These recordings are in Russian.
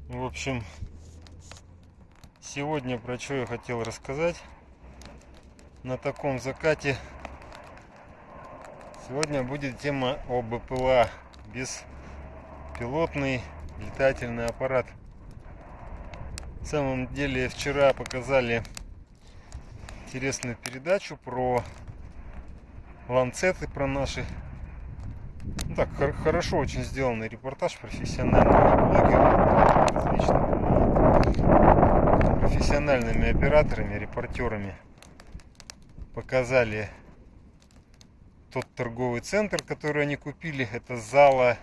В общем, сегодня про что я хотел рассказать на таком закате. Сегодня будет тема о БПЛА, беспилотный летательный аппарат. На самом деле вчера показали интересную передачу про ланцеты, про наши. Ну, так, хорошо очень сделанный репортаж профессиональными блогерами, профессиональными операторами, репортерами. Показали тот торговый центр, который они купили. Это зала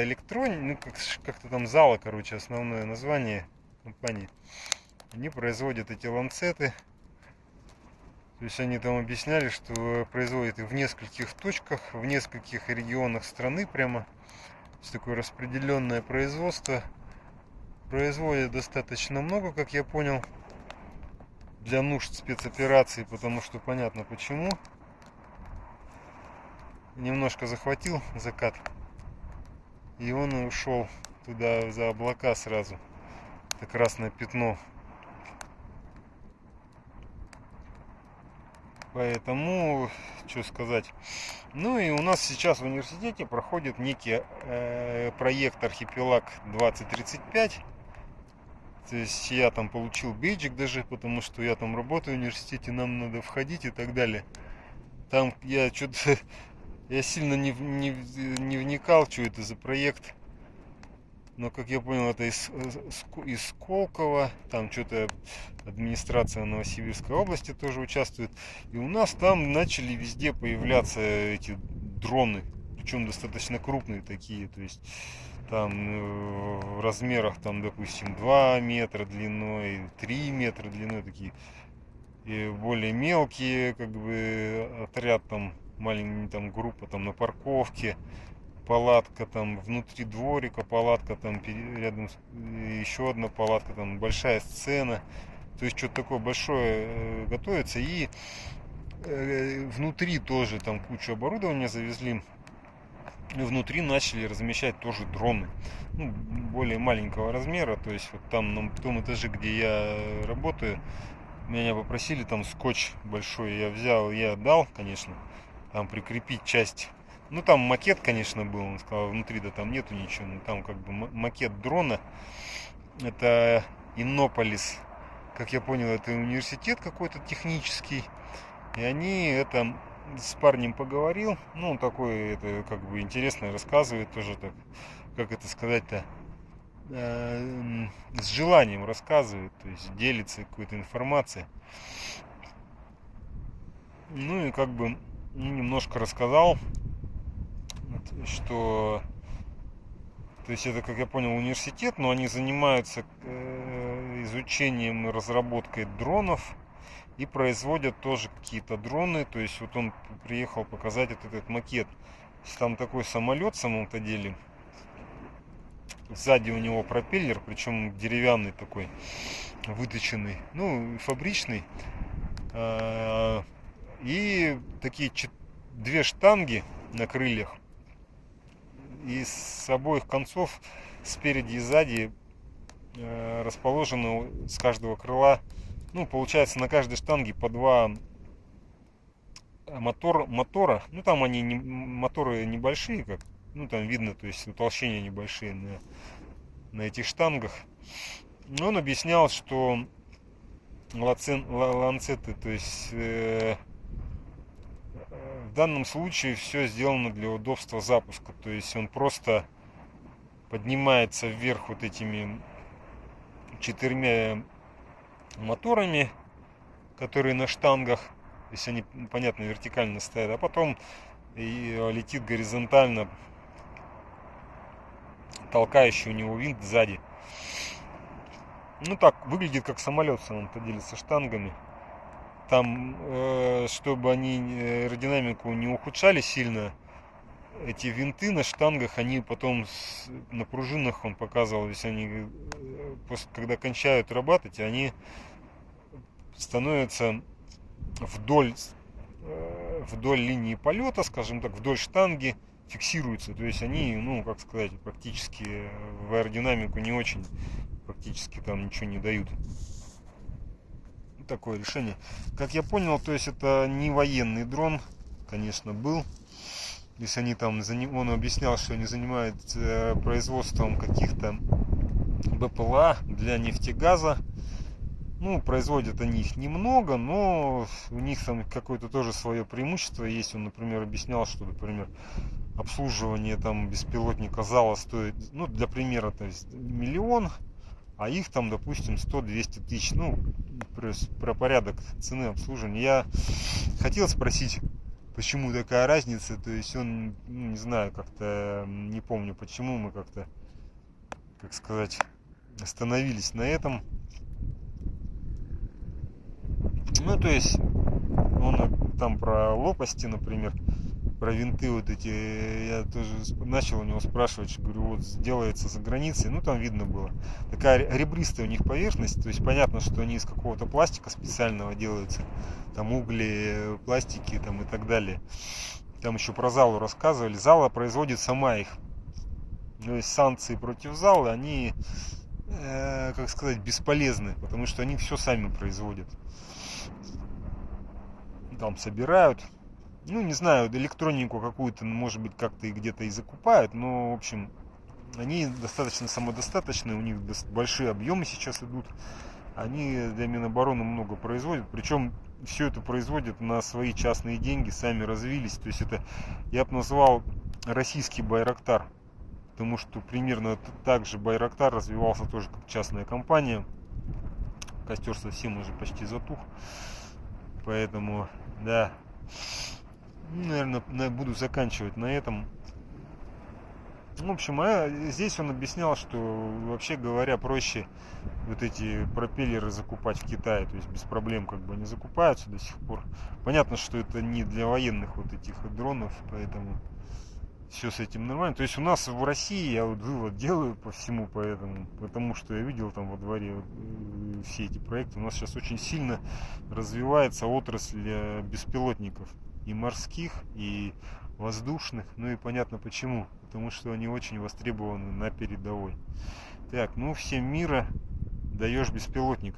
электроники, ну как-то там зала, короче, основное название компании. Они производят эти ланцеты. То есть они там объясняли, что производят их в нескольких точках, в нескольких регионах страны прямо. То есть такое распределенное производство. Производят достаточно много, как я понял, для нужд спецопераций, потому что понятно почему. Немножко захватил закат, и он ушел туда за облака сразу. Это красное пятно. Поэтому, что сказать. Ну и у нас сейчас в университете проходит некий проект Архипелаг 2035. То есть я там получил бейджик даже, потому что я там работаю в университете, нам надо входить и так далее. Там я что-то я сильно не вникал, что это за проект. Но, как я понял, это из Сколково. Там что-то администрация Новосибирской области тоже участвует. И у нас там начали везде появляться эти дроны. Причем достаточно крупные такие. То есть там в размерах, там, допустим, 2 метра длиной, 3 метра длиной такие. И более мелкие, как бы, отряд там, маленькая там группа там на парковке. Палатка там внутри дворика, палатка там рядом, еще одна палатка, там большая сцена. То есть что-то такое большое готовится. И внутри тоже там кучу оборудования завезли. И внутри начали размещать тоже дроны. Ну, более маленького размера. То есть вот там на том этаже, где я работаю, меня попросили там скотч большой. Я взял, я отдал, конечно. Там прикрепить часть. Ну, там макет, конечно, был. Он сказал, внутри да там нету ничего. Но там как бы макет дрона. Это Иннополис. Как я понял, это университет какой-то технический. И они это с парнем поговорил. Ну, он такой, это как бы интересно рассказывает тоже так. Как это сказать-то? С желанием рассказывает. То есть делится какой-то информацией. Ну и как бы немножко рассказал, что, то есть это, как я понял, университет, но они занимаются изучением и разработкой дронов и производят тоже какие-то дроны. То есть вот он приехал показать этот макет. Там такой самолет в самом-то деле. Сзади у него пропеллер, причем деревянный такой, выточенный, ну, фабричный. И такие две штанги на крыльях. И с обоих концов, спереди и сзади, расположены с каждого крыла, ну, получается, на каждой штанге по два мотора. Ну, там они моторы небольшие, как, ну, там видно, то есть утолщения небольшие на этих штангах. Но он объяснял, что ланцеты, то есть в данном случае все сделано для удобства запуска. То есть он просто поднимается вверх вот этими 4 моторами, которые на штангах. То есть они, понятно, вертикально стоят. А потом и летит горизонтально, толкающий у него винт сзади. Ну так, выглядит как самолет в самом-то деле, со штангами. Там, чтобы они аэродинамику не ухудшали сильно, эти винты на штангах, они потом на пружинах, он показывал, если они, когда кончают работать, они становятся вдоль линии полета, скажем так, вдоль штанги, фиксируются. То есть они, ну, как сказать, практически в аэродинамику не очень, практически там ничего не дают. Такое решение. Как я понял, то есть это не военный дрон, конечно, был. Если они там, он объяснял, что они занимаются производством каких-то БПЛА для нефтегаза. Ну, производят они их немного, но у них там какое-то тоже свое преимущество есть. Он, например, объяснял, что, например, обслуживание там беспилотника зала стоит, ну, для примера, то есть 1 миллион, а их там, допустим, 100-200 тысяч. Ну, про порядок цены обслуживания. Я хотел спросить, почему такая разница. То есть он, ну, не знаю, как-то не помню, почему мы как-то, как сказать, остановились на этом. Ну, то есть он там про лопасти, например, про винты вот эти, я тоже начал у него спрашивать, говорю, вот делается за границей, ну там видно было, такая ребристая у них поверхность, то есть понятно, что они из какого-то пластика специального делаются, там угли, пластики там и так далее. Там еще про залу рассказывали, зала производит сама их, то есть санкции против зала, они, как сказать, бесполезны, потому что они все сами производят. Там собирают, ну, не знаю, электронику какую-то, может быть, как-то и где-то и закупают, но, в общем, они достаточно самодостаточные, у них большие объемы сейчас идут, они для Минобороны много производят, причем все это производят на свои частные деньги, сами развились, то есть это, я бы назвал, российский Байрактар, потому что примерно так же Байрактар развивался тоже как частная компания, костер совсем уже почти затух, поэтому, да. Наверное, буду заканчивать на этом. В общем, здесь он объяснял, что, вообще говоря, проще вот эти пропеллеры закупать в Китае. То есть без проблем как бы они закупаются до сих пор. Понятно, что это не для военных вот этих дронов, поэтому все с этим нормально. То есть у нас в России, я вот вывод делаю по всему, потому что я видел там во дворе все эти проекты. У нас сейчас очень сильно развивается отрасль беспилотников. И морских, и воздушных. Ну и понятно почему. Потому что они очень востребованы на передовой. Так, ну всем мира. Даешь беспилотник.